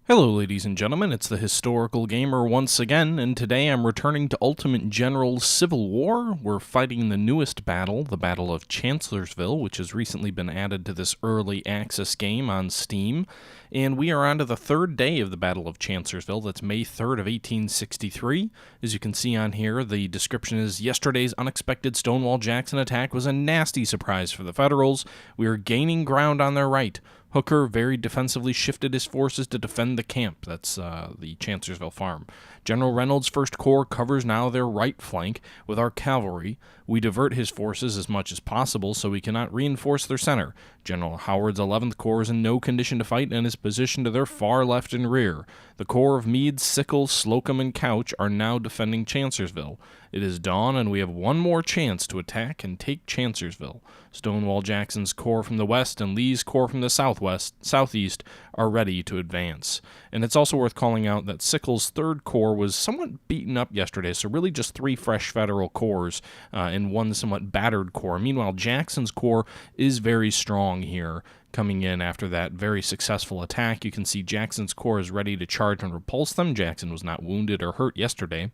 Hello ladies and gentlemen, it's the Historical Gamer once again, and today I'm returning to Ultimate General's Civil War. We're fighting the newest battle, the Battle of Chancellorsville, which has recently been added to this early access game on Steam, and we are on to the third day of the Battle of Chancellorsville. That's May 3rd of 1863. As you can see on here, the description is, yesterday's unexpected Stonewall Jackson attack was a nasty surprise for the Federals. We are gaining ground on their right. Hooker very defensively shifted his forces to defend the camp. That's the Chancellorsville farm. General Reynolds' 1st Corps covers now their right flank with our cavalry. We divert his forces as much as possible so we cannot reinforce their center. General Howard's 11th Corps is in no condition to fight and is positioned to their far left and rear. The Corps of Meade, Sickles, Slocum, and Couch are now defending Chancellorsville. It is dawn, and we have one more chance to attack and take Chancellorsville. Stonewall Jackson's Corps from the west and Lee's Corps from the southeast are ready to advance. And it's also worth calling out that Sickles' 3rd Corps was somewhat beaten up yesterday, so really just 3 fresh Federal corps and 1 somewhat battered corps. Meanwhile, Jackson's Corps is very strong here, coming in after that very successful attack. You can see Jackson's Corps is ready to charge and repulse them. Jackson was not wounded or hurt yesterday.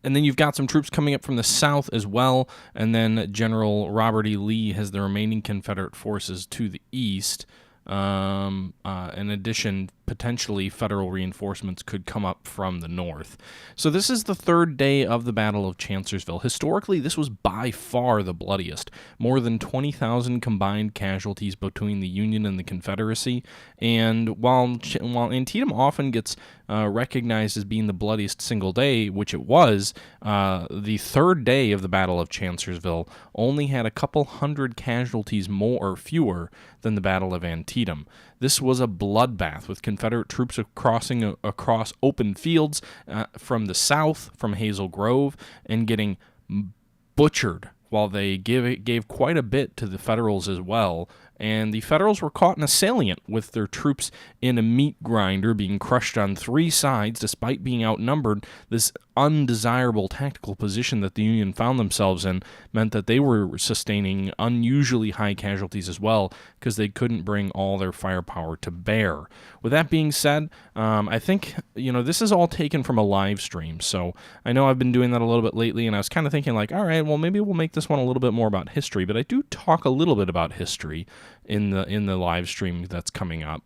And then you've got some troops coming up from the south as well, and then General Robert E. Lee has the remaining Confederate forces to the east. In addition, potentially Federal reinforcements could come up from the north. So this is the third day of the Battle of Chancellorsville. Historically, this was by far the bloodiest. More than 20,000 combined casualties between the Union and the Confederacy. And while Antietam often gets recognized as being the bloodiest single day, which it was, the third day of the Battle of Chancellorsville only had a couple hundred casualties more or fewer than the Battle of Antietam. This was a bloodbath with Confederate troops crossing across open fields from the south, from Hazel Grove, and getting butchered, while they gave quite a bit to the Federals as well. And the Federals were caught in a salient with their troops in a meat grinder being crushed on 3 sides despite being outnumbered. This undesirable tactical position that the Union found themselves in meant that they were sustaining unusually high casualties as well because they couldn't bring all their firepower to bear. With that being said, I think, this is all taken from a live stream, so I know I've been doing that a little bit lately, and I was kind of thinking like, all right, well, maybe we'll make this one a little bit more about history, but I do talk a little bit about history in the live stream that's coming up.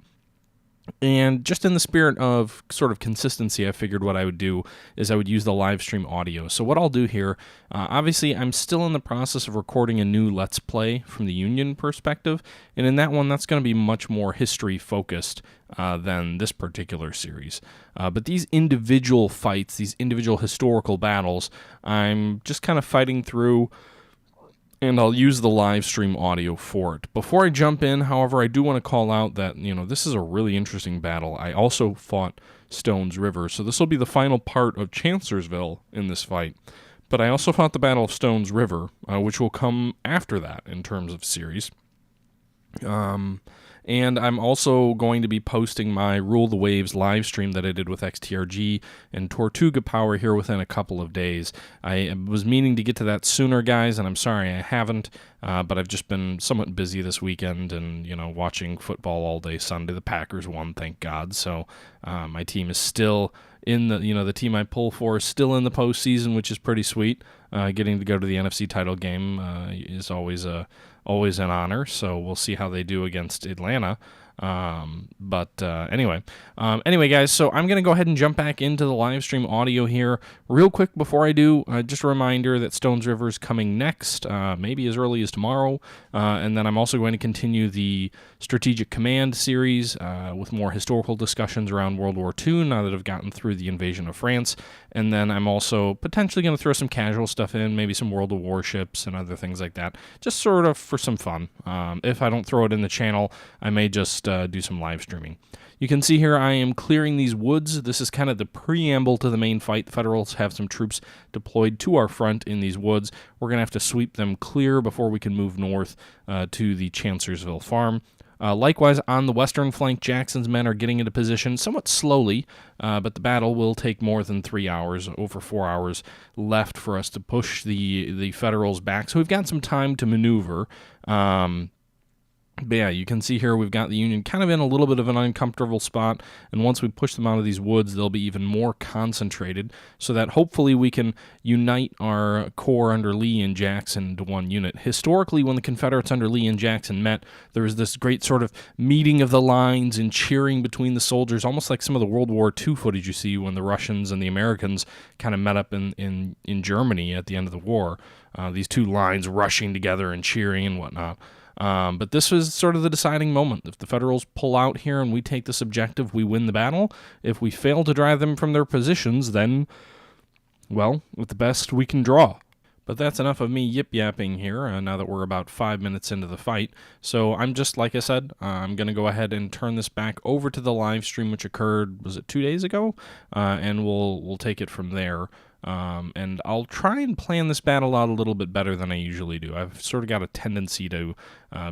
And just in the spirit of sort of consistency, I figured what I would do is I would use the live stream audio. So what I'll do here, obviously I'm still in the process of recording a new Let's Play from the Union perspective, and in that one that's going to be much more history focused than this particular series. But these individual fights, these individual historical battles, I'm just kind of fighting through, and I'll use the live stream audio for it. Before I jump in, however, I do want to call out that, this is a really interesting battle. I also fought Stones River, so this will be the final part of Chancellorsville in this fight. But I also fought the Battle of Stones River, which will come after that in terms of series. And I'm also going to be posting my Rule the Waves live stream that I did with XTRG and Tortuga Power here within a couple of days. I was meaning to get to that sooner, guys, and I'm sorry I haven't, but I've just been somewhat busy this weekend and, watching football all day Sunday. The Packers won, thank God, so my team is still in the team I pull for is still in the postseason, which is pretty sweet. Getting to go to the NFC title game is always an honor, so we'll see how they do against Atlanta. Anyway, guys, so I'm going to go ahead and jump back into the live stream audio here real quick. Before I do, just a reminder that Stones River is coming next, maybe as early as tomorrow, and then I'm also going to continue the Strategic Command series with more historical discussions around World War II now that I've gotten through the invasion of France, and then I'm also potentially going to throw some casual stuff in, maybe some World of Warships and other things like that, just sort of for some fun. If I don't throw it in the channel, I may just do some live streaming. You can see here I am clearing these woods. This is kind of the preamble to the main fight. The Federals have some troops deployed to our front in these woods. We're going to have to sweep them clear before we can move north to the Chancellorsville farm. Likewise, on the western flank, Jackson's men are getting into position somewhat slowly, but the battle will take more than 3 hours, over 4 hours left for us to push the Federals back. So we've got some time to maneuver. But yeah, you can see here we've got the Union kind of in a little bit of an uncomfortable spot, and once we push them out of these woods, they'll be even more concentrated, so that hopefully we can unite our corps under Lee and Jackson into one unit. Historically, when the Confederates under Lee and Jackson met, there was this great sort of meeting of the lines and cheering between the soldiers, almost like some of the World War II footage you see when the Russians and the Americans kind of met up in Germany at the end of the war. These two lines rushing together and cheering and whatnot. But this was sort of the deciding moment. If the Federals pull out here and we take this objective, we win the battle. If we fail to drive them from their positions, then, well, with the best we can draw. But that's enough of me yip-yapping here, now that we're about 5 minutes into the fight. So I'm just, like I said, I'm going to go ahead and turn this back over to the live stream, which occurred, was it 2 days ago? And we'll take it from there. And I'll try and plan this battle out a little bit better than I usually do. I've sort of got a tendency to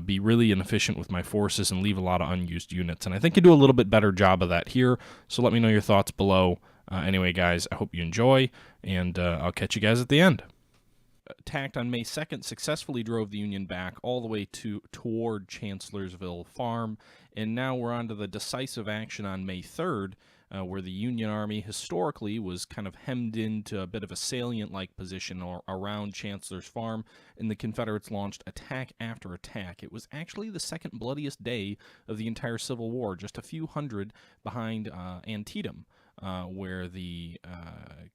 be really inefficient with my forces and leave a lot of unused units, and I think I do a little bit better job of that here, so let me know your thoughts below. Anyway, guys, I hope you enjoy, and I'll catch you guys at the end. Attacked on May 2nd, successfully drove the Union back all the way toward Chancellorsville Farm, and now we're on to the decisive action on May 3rd, where the Union Army historically was kind of hemmed into a bit of a salient-like position around Chancellor's Farm, and the Confederates launched attack after attack. It was actually the second bloodiest day of the entire Civil War, just a few hundred behind Antietam, where the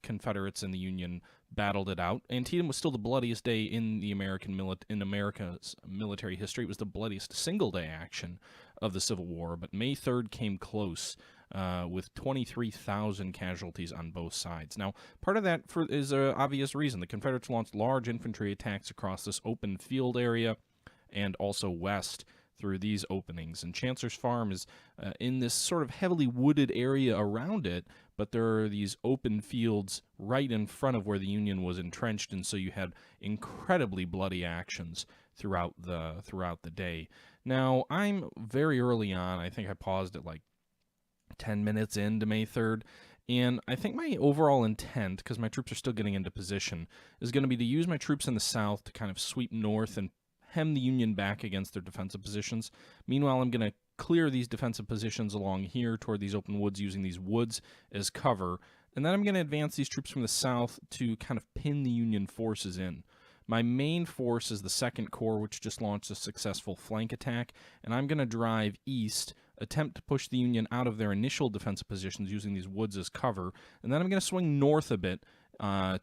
Confederates and the Union battled it out. Antietam was still the bloodiest day in the America's military history. It was the bloodiest single-day action of the Civil War, but May 3rd came close, with 23,000 casualties on both sides. Now, part of that is an obvious reason. The Confederates launched large infantry attacks across this open field area and also west through these openings. And Chancellor's Farm is in this sort of heavily wooded area around it, but there are these open fields right in front of where the Union was entrenched, and so you had incredibly bloody actions throughout the day. Now, I'm very early on. I think I paused at like 10 minutes into May 3rd, and I think my overall intent, because my troops are still getting into position, is going to be to use my troops in the south to kind of sweep north and hem the Union back against their defensive positions. Meanwhile, I'm going to clear these defensive positions along here toward these open woods using these woods as cover, and then I'm going to advance these troops from the south to kind of pin the Union forces in. My main force is the 2nd Corps, which just launched a successful flank attack, and I'm going to drive east, attempt to push the Union out of their initial defensive positions using these woods as cover, and then I'm going to swing north a bit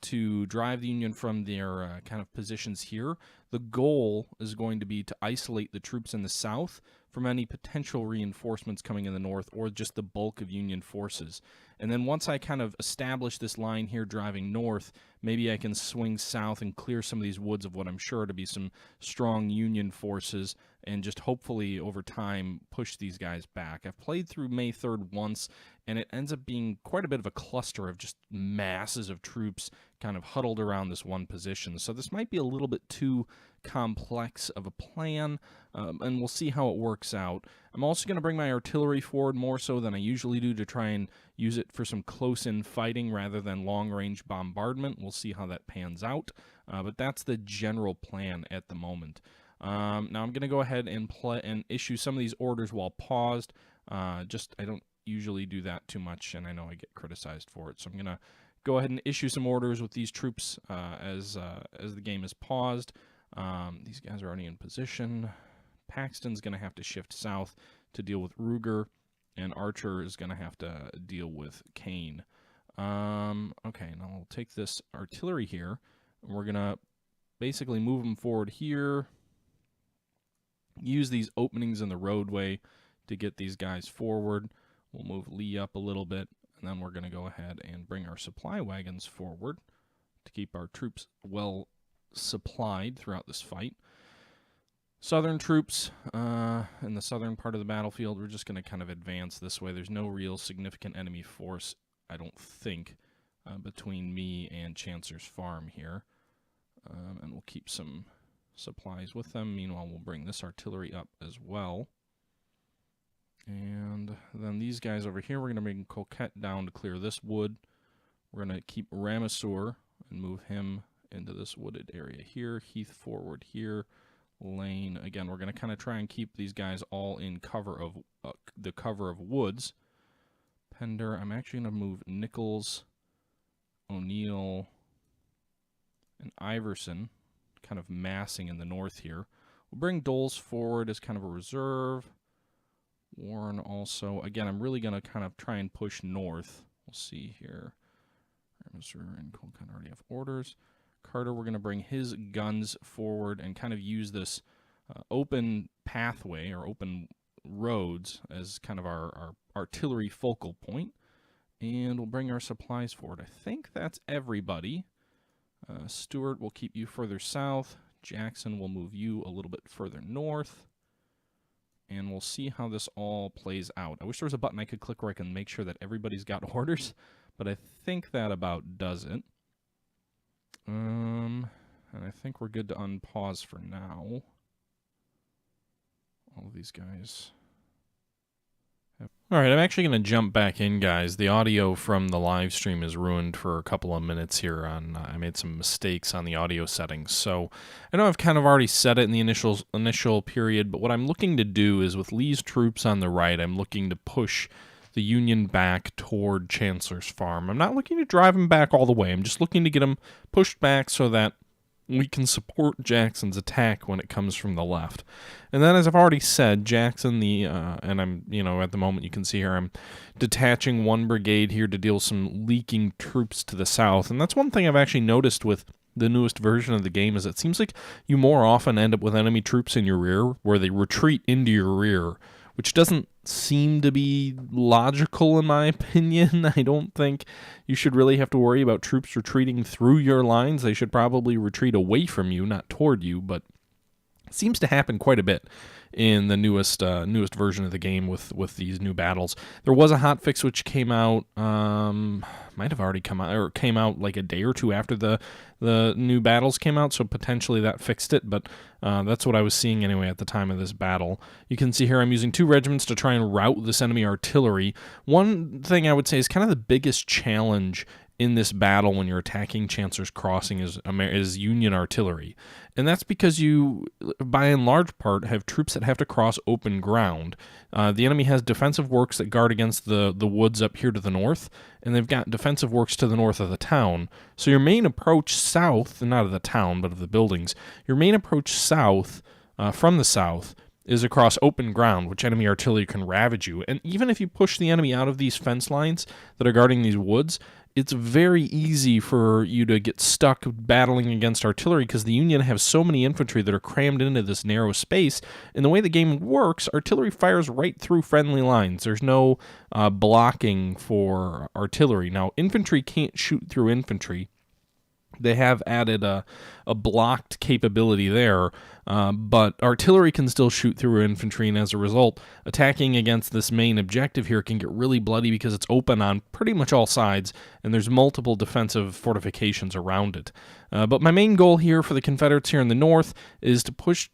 to drive the Union from their kind of positions here. The goal is going to be to isolate the troops in the south from any potential reinforcements coming in the north or just the bulk of Union forces. And then once I kind of establish this line here driving north, maybe I can swing south and clear some of these woods of what I'm sure to be some strong Union forces and just hopefully over time push these guys back. I've played through May 3rd once, and it ends up being quite a bit of a cluster of just masses of troops kind of huddled around this one position. So this might be a little bit too complex of a plan, and we'll see how it works out. I'm also going to bring my artillery forward more so than I usually do to try and use it for some close-in fighting rather than long-range bombardment. We'll see how that pans out, but that's the general plan at the moment. Now I'm going to go ahead and issue some of these orders while paused. I don't usually do that too much, and I know I get criticized for it, so I'm going to go ahead and issue some orders with these troops as the game is paused. These guys are already in position. Paxton's going to have to shift south to deal with Ruger, and Archer is going to have to deal with Kane. Okay, now we'll take this artillery here, and we're going to basically move them forward here, use these openings in the roadway to get these guys forward. We'll move Lee up a little bit, and then we're going to go ahead and bring our supply wagons forward to keep our troops well supplied throughout this fight. Southern troops in the southern part of the battlefield, we're just going to kind of advance this way. There's no real significant enemy force, I don't think, between me and Chancellor's Farm here. And we'll keep some supplies with them. Meanwhile, we'll bring this artillery up as well. And then these guys over here, we're going to bring Coquette down to clear this wood. We're going to keep Rameseur and move him into this wooded area here. Heath forward here. lane. Again, we're going to kind of try and keep these guys all in cover of the cover of woods. Pender, I'm actually going to move Nichols, O'Neill, and Iverson, kind of massing in the north here. We'll bring Doles forward as kind of a reserve. Warren also. Again, I'm really going to kind of try and push north. We'll see here. Mr. and Colcon already have orders. Carter, we're going to bring his guns forward and kind of use this open pathway or open roads as kind of our artillery focal point. And we'll bring our supplies forward. I think that's everybody. Stewart will keep you further south. Jackson will move you a little bit further north. And we'll see how this all plays out. I wish there was a button I could click where I can make sure that everybody's got orders, but I think that about does it. And I think we're good to unpause for now. All of these guys. All right, I'm actually going to jump back in, guys. The audio from the live stream is ruined for a couple of minutes here. I made some mistakes on the audio settings. So I know I've kind of already said it in the initial period, but what I'm looking to do is with Lee's troops on the right, I'm looking to push the Union back toward Chancellor's Farm. I'm not looking to drive them back all the way. I'm just looking to get them pushed back so that we can support Jackson's attack when it comes from the left. And then, as I've already said, Jackson, and I'm, at the moment you can see here, I'm detaching one brigade here to deal with some leaking troops to the south. And that's one thing I've actually noticed with the newest version of the game is it seems like you more often end up with enemy troops in your rear where they retreat into your rear, which doesn't seem to be logical in my opinion. I don't think you should really have to worry about troops retreating through your lines. They should probably retreat away from you, not toward you, but it seems to happen quite a bit in the newest version of the game with these new battles. There was a hotfix which came out, might have already come out, or came out like a day or two after the new battles came out, so potentially that fixed it, but that's what I was seeing anyway at the time of this battle. You can see here I'm using 2 regiments to try and rout this enemy artillery. One thing I would say is kind of the biggest challenge in this battle when you're attacking Chancellor's Crossing is Union artillery. And that's because you, by and large part, have troops that have to cross open ground. The enemy has defensive works that guard against the woods up here to the north, and they've got defensive works to the north of the town. So your main approach south, not of the town, but of the buildings, your main approach south, from the south, is across open ground, which enemy artillery can ravage you. And even if you push the enemy out of these fence lines that are guarding these woods, it's very easy for you to get stuck battling against artillery because the Union have so many infantry that are crammed into this narrow space. And the way the game works, artillery fires right through friendly lines. There's no blocking for artillery. Now, infantry can't shoot through infantry. They have added a blocked capability there, but artillery can still shoot through infantry, and as a result, attacking against this main objective here can get really bloody because it's open on pretty much all sides, and there's multiple defensive fortifications around it. But my main goal here for the Confederates here in the north is to push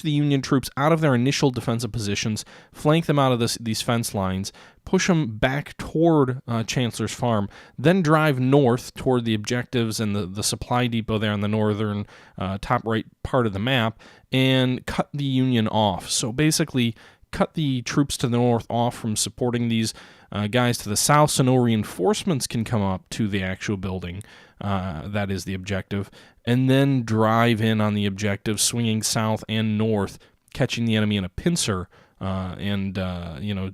the Union troops out of their initial defensive positions, flank them out of these fence lines, push them back toward Chancellor's Farm, then drive north toward the objectives and the supply depot there on the northern top right part of the map, and cut the Union off. So basically, cut the troops to the north off from supporting these guys to the south so no reinforcements can come up to the actual building. That is the objective. And then drive in on the objective, swinging south and north, catching the enemy in a pincer, and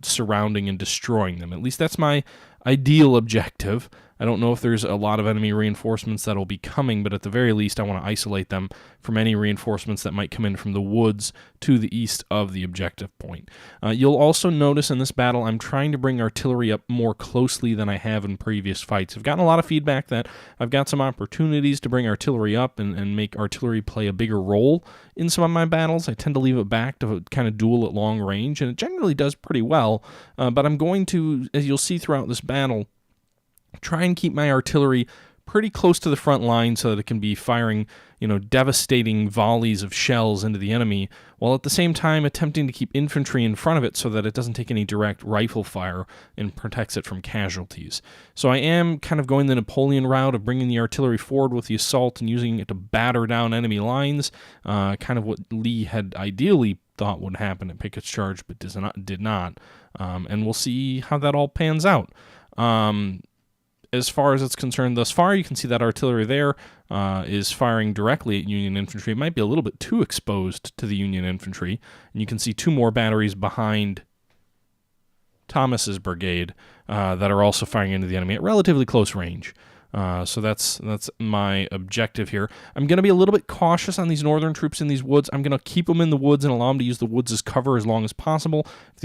surrounding and destroying them. At least that's my ideal objective. I don't know if there's a lot of enemy reinforcements that'll be coming, but at the very least I want to isolate them from any reinforcements that might come in from the woods to the east of the objective point. You'll also notice in this battle I'm trying to bring artillery up more closely than I have in previous fights. I've gotten a lot of feedback that I've got some opportunities to bring artillery up and make artillery play a bigger role in some of my battles. I tend to leave it back to kind of duel at long range, and it generally does pretty well, but I'm going to, as you'll see throughout this battle, try and keep my artillery pretty close to the front line so that it can be firing, devastating volleys of shells into the enemy, while at the same time attempting to keep infantry in front of it so that it doesn't take any direct rifle fire and protects it from casualties. So I am kind of going the Napoleon route of bringing the artillery forward with the assault and using it to batter down enemy lines, kind of what Lee had ideally thought would happen at Pickett's charge, but did not. And we'll see how that all pans out. As far as it's concerned thus far, you can see that artillery there is firing directly at Union infantry. It might be a little bit too exposed to the Union infantry. And you can see 2 more batteries behind Thomas's brigade that are also firing into the enemy at relatively close range. So that's my objective here. I'm going to be a little bit cautious on these northern troops in these woods. I'm going to keep them in the woods and allow them to use the woods as cover as long as possible. If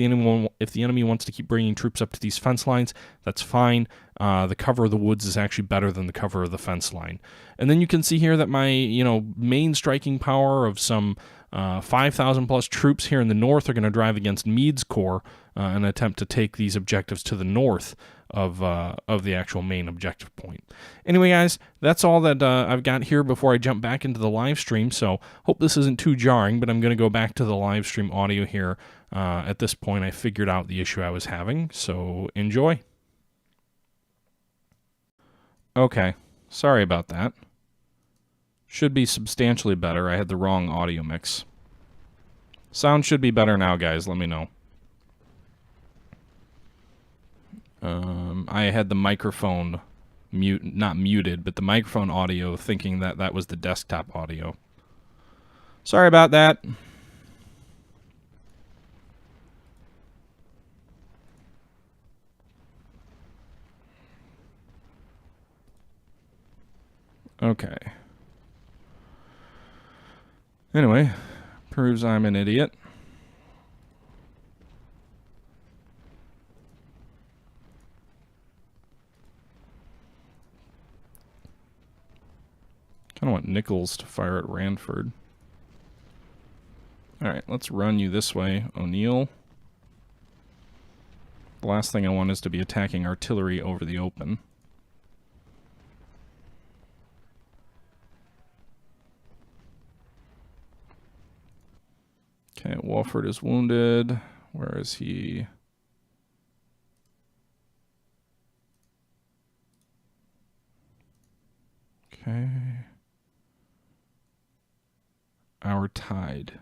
the enemy wants to keep bringing troops up to these fence lines, that's fine. The cover of the woods is actually better than the cover of the fence line. And then you can see here that my main striking power of some 5,000 plus troops here in the north are going to drive against Meade's corps and attempt to take these objectives to the north of the actual main objective point. Anyway, guys, that's all that I've got here before I jump back into the live stream, so hope this isn't too jarring, but I'm going to go back to the live stream audio here. At this point, I figured out the issue I was having, so enjoy. Okay, sorry about that. Should be substantially better. I had the wrong audio mix. Sound should be better now, guys. Let me know. I had the microphone not muted, but the microphone audio thinking that that was the desktop audio. Sorry about that. Okay. Anyway, proves I'm an idiot. Kind of want Nichols to fire at Ranford. Alright, let's run you this way, O'Neill. The last thing I want is to be attacking artillery over the open. Okay, Walford is wounded. Where is he? Okay. Our tide.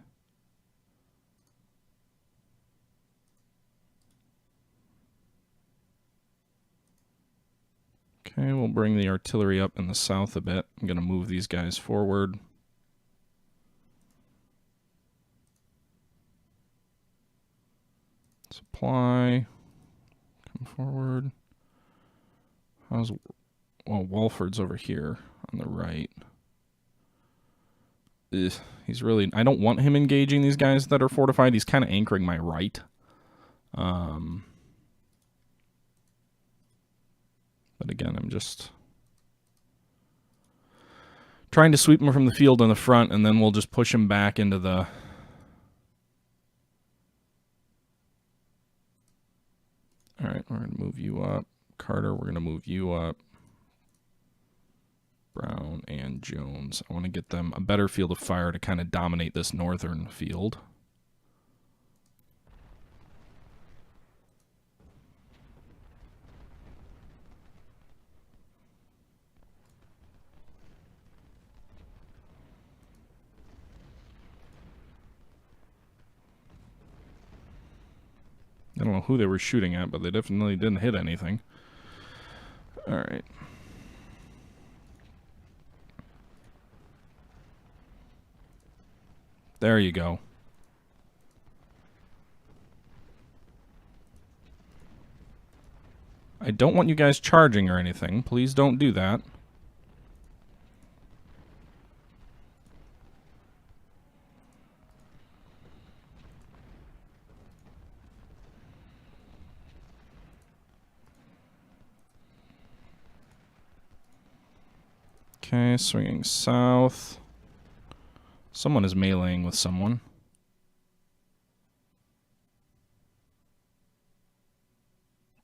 Okay, we'll bring the artillery up in the south a bit. I'm going to move these guys forward. Supply. Come forward. How's... Well, Walford's over here on the right. Ugh, he's really... I don't want him engaging these guys that are fortified. He's kind of anchoring my right. But again, I'm just trying to sweep him from the field in the front, and then we'll just push him back into the... Alright, we're going to move you up. Carter, we're going to move you up. Brown and Jones. I want to get them a better field of fire to kind of dominate this northern field. I don't know who they were shooting at, but they definitely didn't hit anything. All right. There you go. I don't want you guys charging or anything. Please don't do that. Okay, swinging south. Someone is meleeing with someone.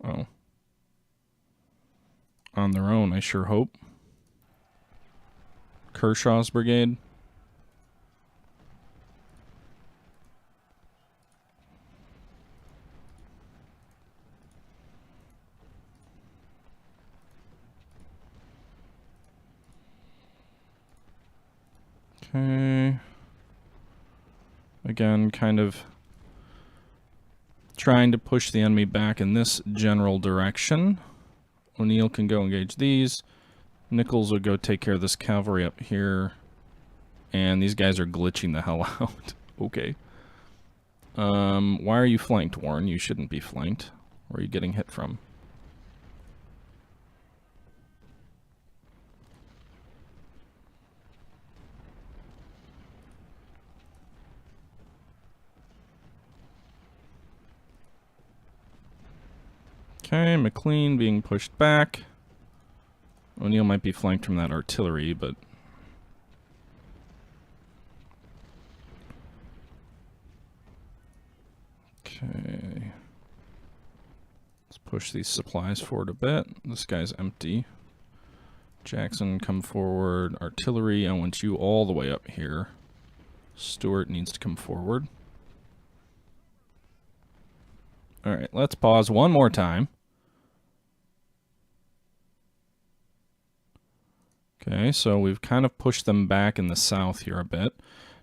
Oh. On their own, I sure hope. Kershaw's brigade. Okay. Again, kind of trying to push the enemy back in this general direction. O'Neill can go engage these. Nichols will go take care of this cavalry up here. And these guys are glitching the hell out. Okay. Why are you flanked, Warren? You shouldn't be flanked. Where are you getting hit from? Okay, McLean being pushed back. O'Neill might be flanked from that artillery, but... Okay. Let's push these supplies forward a bit. This guy's empty. Jackson, come forward. Artillery, I want you all the way up here. Stewart needs to come forward. Alright, let's pause one more time. Okay, so we've kind of pushed them back in the south here a bit.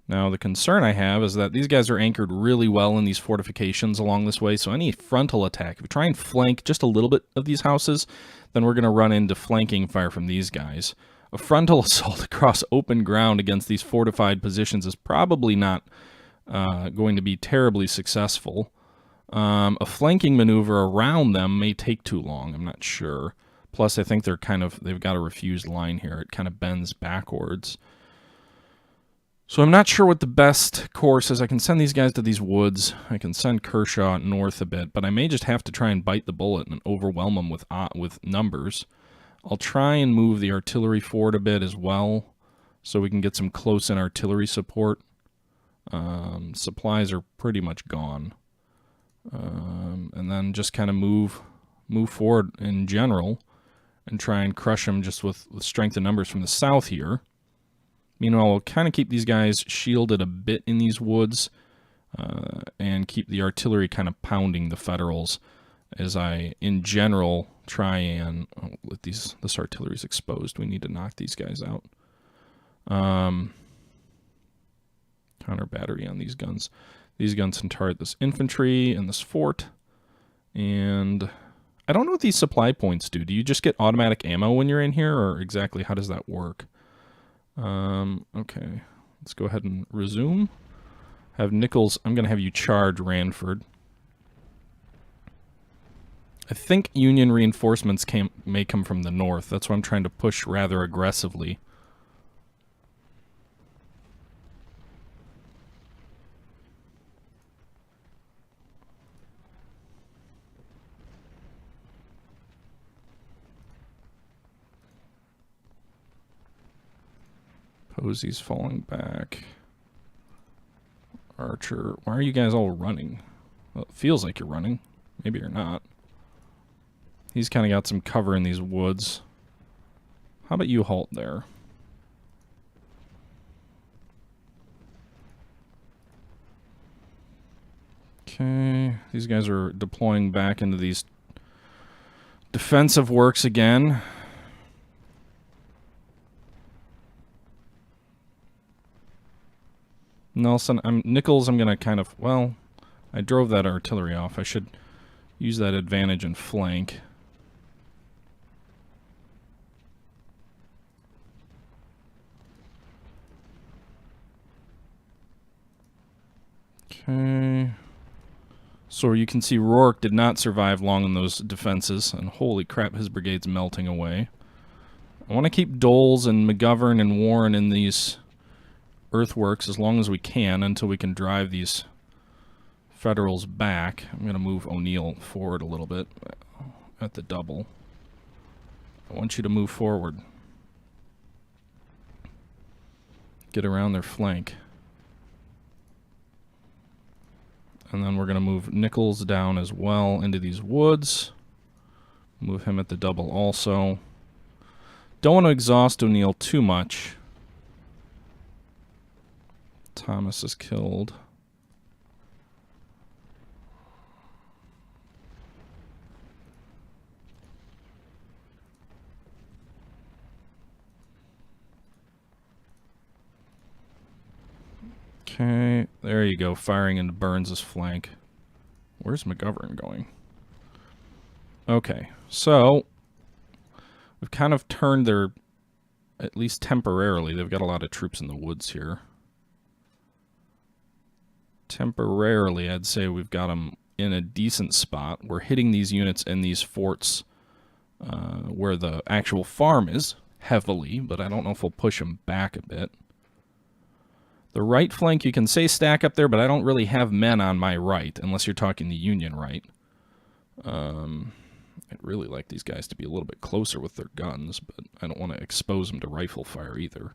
Now, the concern I have is that these guys are anchored really well in these fortifications along this way, so any frontal attack, if we try and flank just a little bit of these houses, then we're going to run into flanking fire from these guys. A frontal assault across open ground against these fortified positions is probably not going to be terribly successful. A flanking maneuver around them may take too long, I'm not sure. Plus, I think they've got a refused line here. It kind of bends backwards. So I'm not sure what the best course is. I can send these guys to these woods. I can send Kershaw north a bit, but I may just have to try and bite the bullet and overwhelm them with numbers. I'll try and move the artillery forward a bit as well, so we can get some close-in artillery support. Supplies are pretty much gone. And then just kind of move forward in general and try and crush them just with strength and numbers from the south here. Meanwhile, we'll kind of keep these guys shielded a bit in these woods and keep the artillery kind of pounding the Federals as I, in general, try and... Oh, this artillery's exposed. We need to knock these guys out. Counter battery on these guns. These guns can target this infantry and this fort. And I don't know what these supply points do. Do you just get automatic ammo when you're in here, or exactly how does that work? Okay. Let's go ahead and resume. Have Nichols... I'm going to have you charge Ranford. I think Union reinforcements may come from the north. That's why I'm trying to push rather aggressively. Posey's falling back. Archer. Why are you guys all running? Well, it feels like you're running. Maybe you're not. He's kind of got some cover in these woods. How about you halt there? Okay. These guys are deploying back into these defensive works again. Nelson, Nichols, I'm going to kind of... Well, I drove that artillery off. I should use that advantage and flank. Okay. So you can see Rourke did not survive long in those defenses, and holy crap, his brigade's melting away. I want to keep Doles and McGovern and Warren in these earthworks as long as we can until we can drive these Federals back. I'm going to move O'Neill forward a little bit at the double. I want you to move forward. Get around their flank. And then we're going to move Nichols down as well into these woods. Move him at the double also. Don't want to exhaust O'Neill too much. Thomas is killed. Okay, there you go, firing into Burns' flank. Where's McGovern going? Okay, so we've kind of turned their, at least temporarily, they've got a lot of troops in the woods here. Temporarily, I'd say we've got them in a decent spot. We're hitting these units in these forts where the actual farm is heavily, but I don't know if we'll push them back a bit. The right flank, you can say stack up there, but I don't really have men on my right, unless you're talking the Union right. I'd really like these guys to be a little bit closer with their guns, but I don't want to expose them to rifle fire either.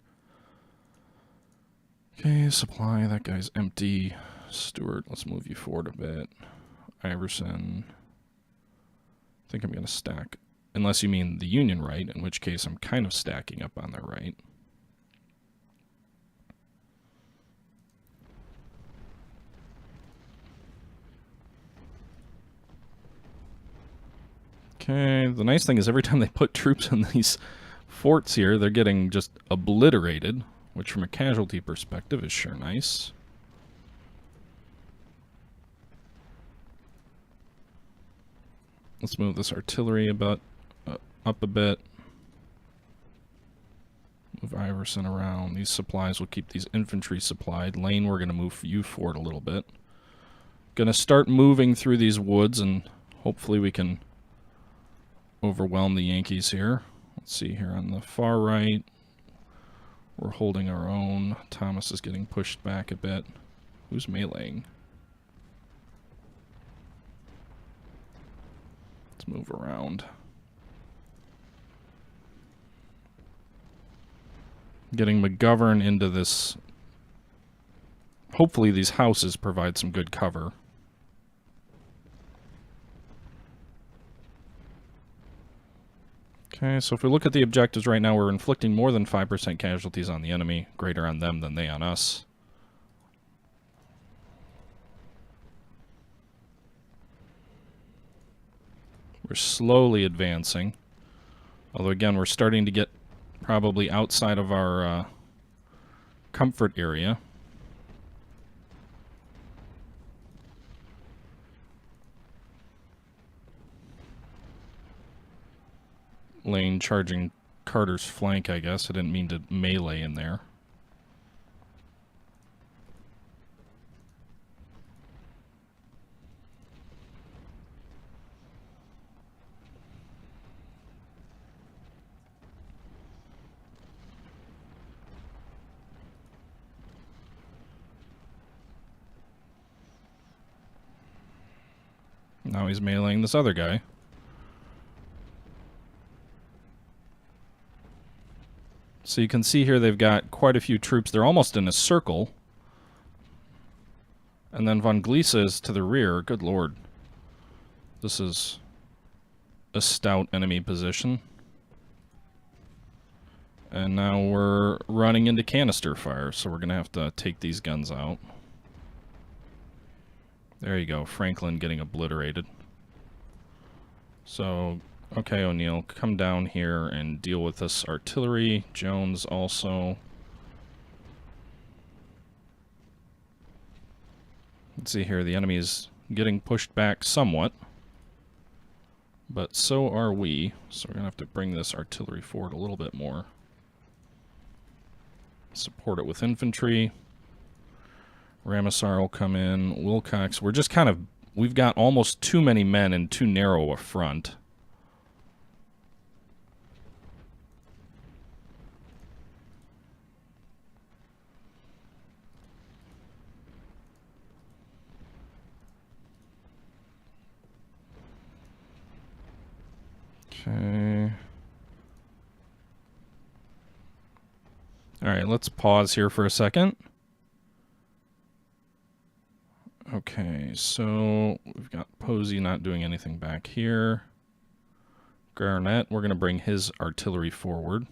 Okay, supply, that guy's empty. Stewart, let's move you forward a bit. Iverson, I think I'm going to stack, unless you mean the Union right, in which case I'm kind of stacking up on their right. Okay, the nice thing is every time they put troops in these forts here, they're getting just obliterated, which from a casualty perspective is sure nice. Let's move this artillery about up a bit. Move Iverson around. These supplies will keep these infantry supplied. Lane, we're going to move you forward a little bit. Going to start moving through these woods, and hopefully we can overwhelm the Yankees here. Let's see here on the far right. We're holding our own. Thomas is getting pushed back a bit. Who's meleeing? Let's move around. Getting McGovern into this. Hopefully these houses provide some good cover. Okay, so if we look at the objectives right now, we're inflicting more than 5% casualties on the enemy, greater on them than they on us. We're slowly advancing. Although again, we're starting to get probably outside of our comfort area. Lane charging Carter's flank, I guess. I didn't mean to melee in there. Now he's meleeing this other guy. So you can see here they've got quite a few troops. They're almost in a circle. And then Von Gliese is to the rear. Good lord. This is a stout enemy position. And now we're running into canister fire, so we're going to have to take these guns out. There you go, Franklin getting obliterated. So, okay, O'Neill, come down here and deal with this artillery. Jones also. Let's see here, the enemy is getting pushed back somewhat. But so are we, so we're going to have to bring this artillery forward a little bit more. Support it with infantry. Ramasar will come in. Wilcox, we're just kind of, we've got almost too many men and too narrow a front. Okay. Alright, let's pause here for a second. Okay, so we've got Posey not doing anything back here. Garnett, we're going to bring his artillery forward.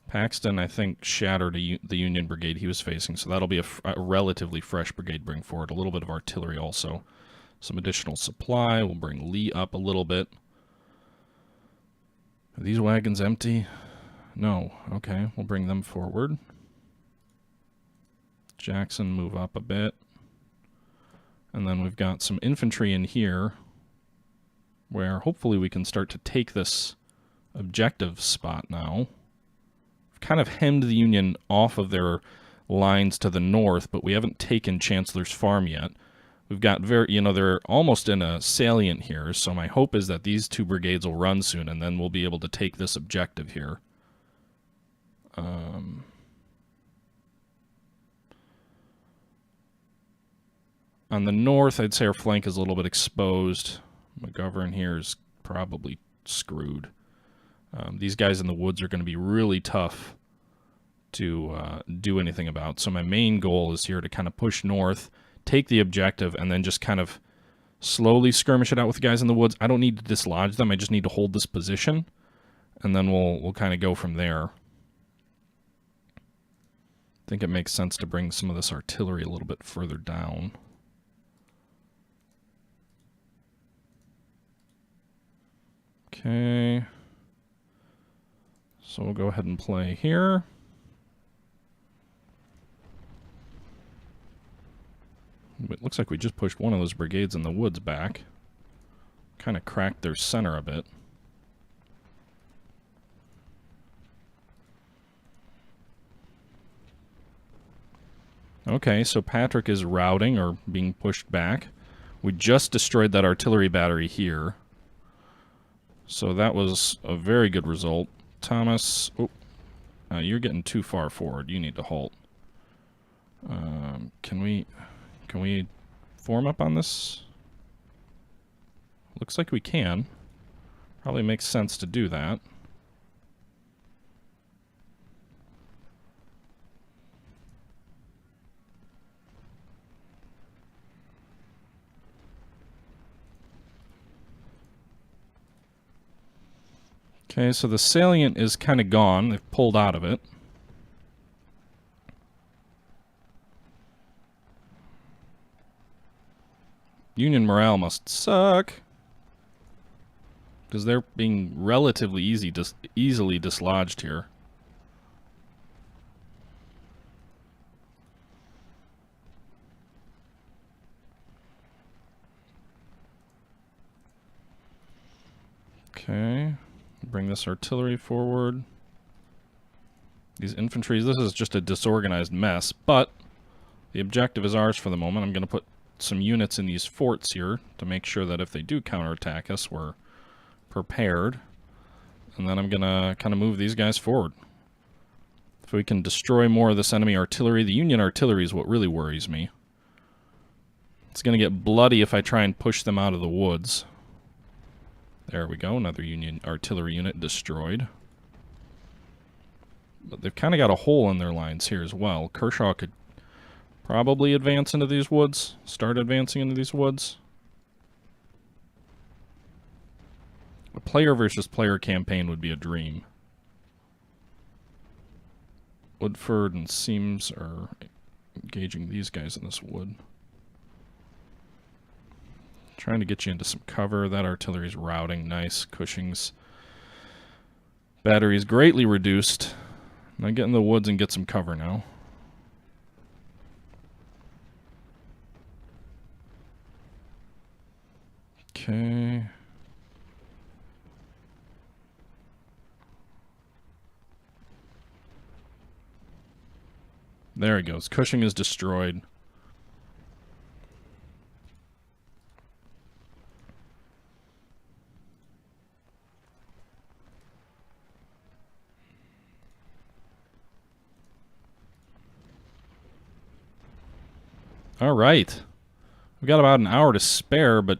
Paxton, I think, shattered the Union brigade he was facing, so that'll be a relatively fresh brigade bring forward. A little bit of artillery also. Some additional supply. We'll bring Lee up a little bit. Are these wagons empty? No. Okay, we'll bring them forward. Jackson, move up a bit. And then we've got some infantry in here where hopefully we can start to take this objective spot now. We've kind of hemmed the Union off of their lines to the north, but we haven't taken Chancellor's Farm yet. We've got they're almost in a salient here, so my hope is that these two brigades will run soon, and then we'll be able to take this objective here. On the north, I'd say our flank is a little bit exposed. McGovern here is probably screwed. These guys in the woods are going to be really tough to do anything about. So my main goal is here to kind of push north, take the objective, and then just kind of slowly skirmish it out with the guys in the woods. I don't need to dislodge them. I just need to hold this position, and then we'll kind of go from there. I think it makes sense to bring some of this artillery a little bit further down. Okay. So we'll go ahead and play here. It looks like we just pushed one of those brigades in the woods back. Kind of cracked their center a bit. Okay, so Patrick is routing or being pushed back. We just destroyed that artillery battery here. So that was a very good result. Thomas, you're getting too far forward. You need to halt. Can we form up on this? Looks like we can. Probably makes sense to do that. Okay, so the salient is kind of gone. They've pulled out of it. Union morale must suck, because they're being relatively easily dislodged here. Okay, bring this artillery forward. These infantry, this is just a disorganized mess, but the objective is ours for the moment. I'm going to put some units in these forts here to make sure that if they do counterattack us, we're prepared. And then I'm going to kind of move these guys forward. If we can destroy more of this enemy artillery, the Union artillery is what really worries me. It's going to get bloody if I try and push them out of the woods. There we go, another Union artillery unit destroyed. But they've kind of got a hole in their lines here as well. Kershaw could probably advance into these woods. Start advancing into these woods. A player versus player campaign would be a dream. Woodford and Seams are engaging these guys in this wood. Trying to get you into some cover. That artillery's routing. Nice. Cushing's battery's greatly reduced. Now get in the woods and get some cover now. Okay. There he goes. Cushing is destroyed. All right. We've got about an hour to spare, but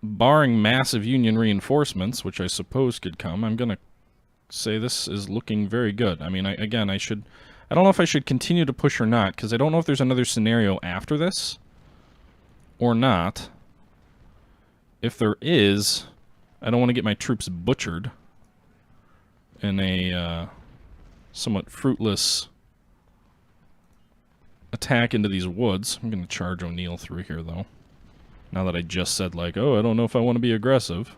barring massive Union reinforcements, which I suppose could come, I'm going to say this is looking very good. I mean, I don't know if I should continue to push or not, because I don't know if there's another scenario after this or not. If there is, I don't want to get my troops butchered in a somewhat fruitless attack into these woods. I'm going to charge O'Neill through here, though. Now that I just said, like, oh, I don't know if I want to be aggressive.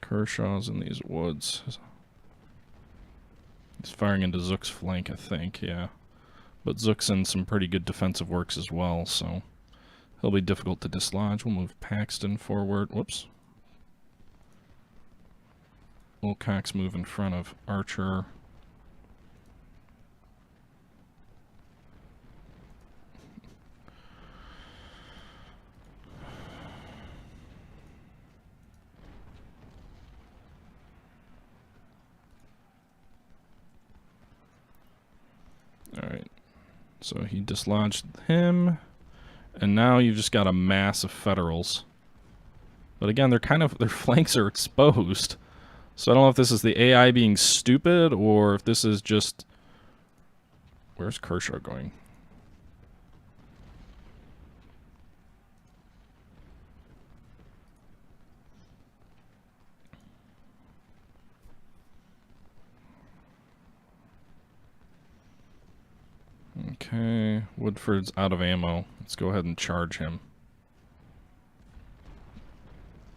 Kershaw's in these woods. He's firing into Zook's flank, I think, yeah. But Zook's in some pretty good defensive works as well, so he'll be difficult to dislodge. We'll move Paxton forward. Whoops. Wilcox move in front of Archer. Alright. So he dislodged him. And now you've just got a mass of Federals. But again, they're kind of, their flanks are exposed. So I don't know if this is the AI being stupid, or if this is just... Where's Kershaw going? Okay, Woodford's out of ammo. Let's go ahead and charge him.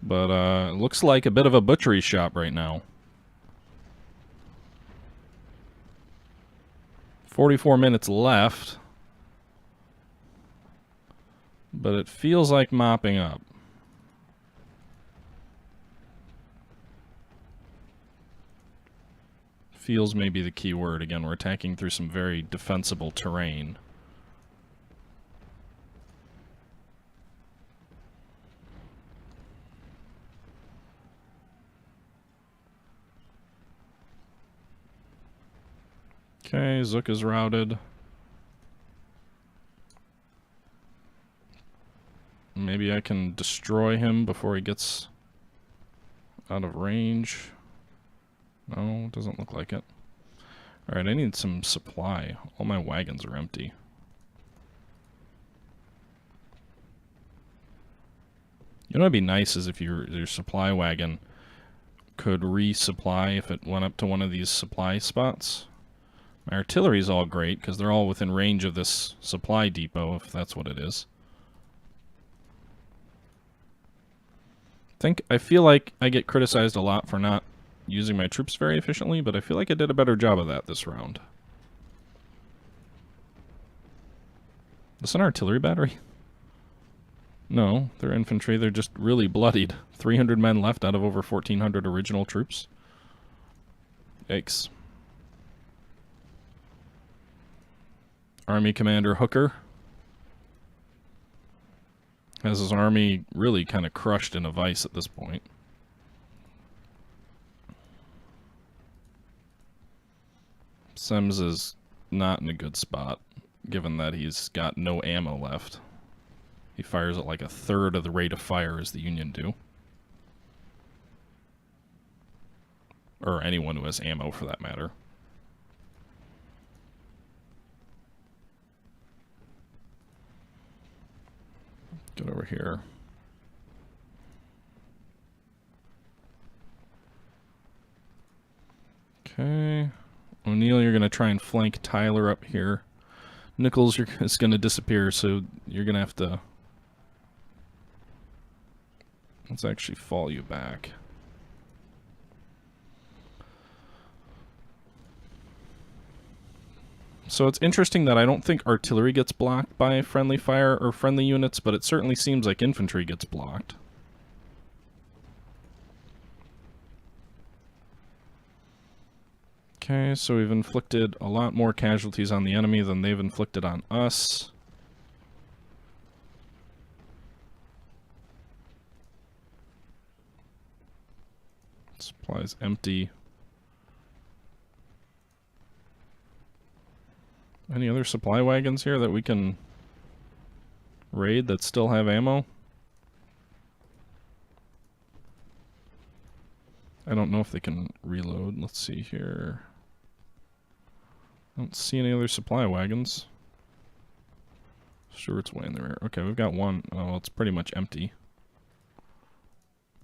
But, it looks like a bit of a butchery shop right now. 44 minutes left. But it feels like mopping up. Feels may be the key word. Again, we're attacking through some very defensible terrain. Okay, Zook is routed. Maybe I can destroy him before he gets out of range. No, doesn't look like it. Alright, I need some supply. All my wagons are empty. You know what would be nice is if your supply wagon could resupply if it went up to one of these supply spots. My artillery's all great, because they're all within range of this supply depot, if that's what it is. I feel like I get criticized a lot for not using my troops very efficiently, but I feel like I did a better job of that this round. Is this an artillery battery? No, they're infantry. They're just really bloodied. 300 men left out of over 1,400 original troops. Yikes. Army Commander Hooker has his army really kind of crushed in a vice at this point. Sims is not in a good spot, given that he's got no ammo left. He fires at like a third of the rate of fire as the Union do. Or anyone who has ammo, for that matter. Get over here. Okay. O'Neill, you're going to try and flank Tyler up here. Nichols is going to disappear, so you're going to have to... Let's actually fall you back. So it's interesting that I don't think artillery gets blocked by friendly fire or friendly units, but it certainly seems like infantry gets blocked. Okay, so we've inflicted a lot more casualties on the enemy than they've inflicted on us. Supplies empty. Any other supply wagons here that we can raid that still have ammo? I don't know if they can reload. Let's see here. I don't see any other supply wagons. Sure, it's way in the rear. Okay, we've got one. Oh, it's pretty much empty.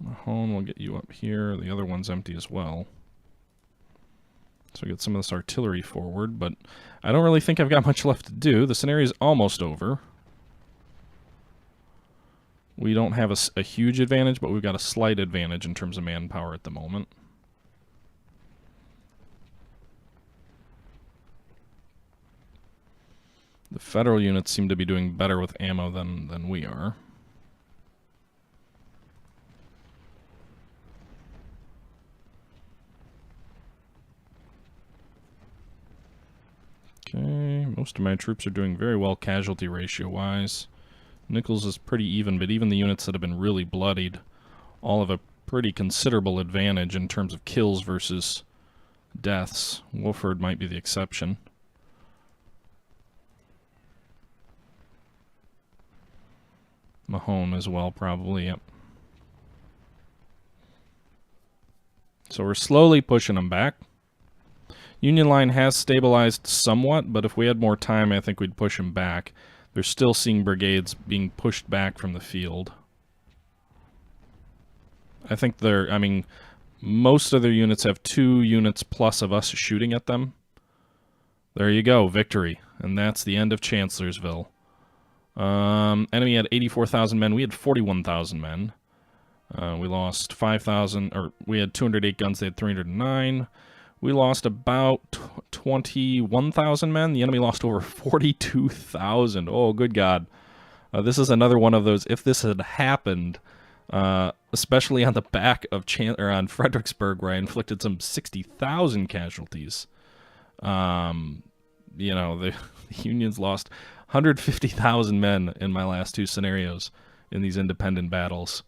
Mahone will get you up here. The other one's empty as well. So we get some of this artillery forward, but I don't really think I've got much left to do. The scenario's almost over. We don't have a huge advantage, but we've got a slight advantage in terms of manpower at the moment. The federal units seem to be doing better with ammo than we are. Okay, most of my troops are doing very well casualty ratio-wise. Nichols is pretty even, but even the units that have been really bloodied all have a pretty considerable advantage in terms of kills versus deaths. Wolford might be the exception. Mahone as well, probably, yep. So we're slowly pushing them back. Union line has stabilized somewhat, but if we had more time, I think we'd push them back. They're still seeing brigades being pushed back from the field. I think most of their units have 2 units plus of us shooting at them. There you go, victory. And that's the end of Chancellorsville. Enemy had 84,000 men. We had 41,000 men. We lost 5,000, or we had 208 guns. They had 309. We lost about 21,000 men. The enemy lost over 42,000. Oh, good God. This is another one of those, if this had happened, especially on the back of on Fredericksburg, where I inflicted some 60,000 casualties. You know, the Unions lost 150,000 men in my last 2 scenarios in these independent battles.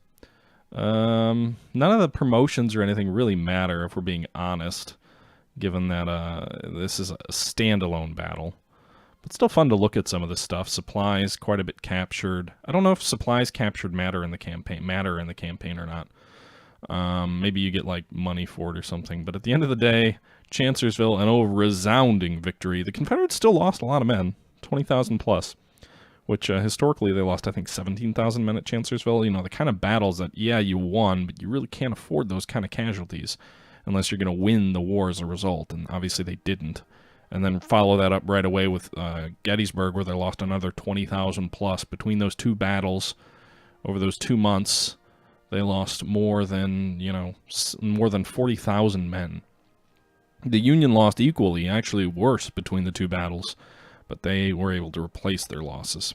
None of the promotions or anything really matter, if we're being honest, given that this is a standalone battle. But still fun to look at some of this stuff. Supplies, quite a bit captured. I don't know if supplies captured matter in the campaign or not. Maybe you get like money for it or something. But at the end of the day, Chancellorsville, a resounding victory. The Confederates still lost a lot of men, 20,000 plus, which historically they lost, I think, 17,000 men at Chancellorsville. You know, the kind of battles that, yeah, you won, but you really can't afford those kind of casualties unless you're going to win the war as a result, and obviously they didn't. And then follow that up right away with Gettysburg, where they lost another 20,000 plus. Between those 2 battles, over those 2 months, they lost more than, more than 40,000 men. The Union lost equally, actually worse, between the 2 battles, but they were able to replace their losses.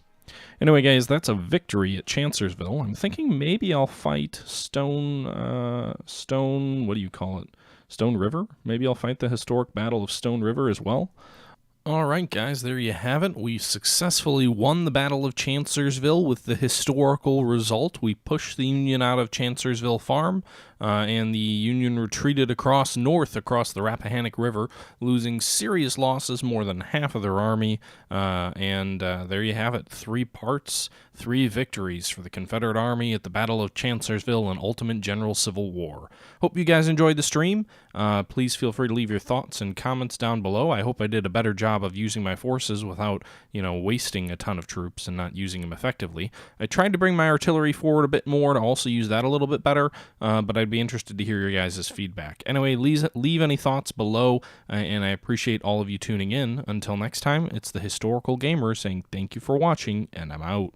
Anyway, guys, that's a victory at Chancellorsville. I'm thinking maybe I'll fight Stone, what do you call it? Stone River? Maybe I'll fight the historic Battle of Stone River as well. Alright guys, there you have it. We successfully won the Battle of Chancellorsville with the historical result. We pushed the Union out of Chancellorsville Farm, and the Union retreated north across the Rappahannock River, losing serious losses, more than half of their army, and there you have it. 3 parts, 3 victories for the Confederate Army at the Battle of Chancellorsville, an ultimate general civil war. Hope you guys enjoyed the stream. Please feel free to leave your thoughts and comments down below. I hope I did a better job of using my forces without, wasting a ton of troops and not using them effectively. I tried to bring my artillery forward a bit more to also use that a little bit better, but I'd be interested to hear your guys' feedback. Anyway, leave any thoughts below, and I appreciate all of you tuning in. Until next time, it's the Historical Gamer saying thank you for watching, and I'm out.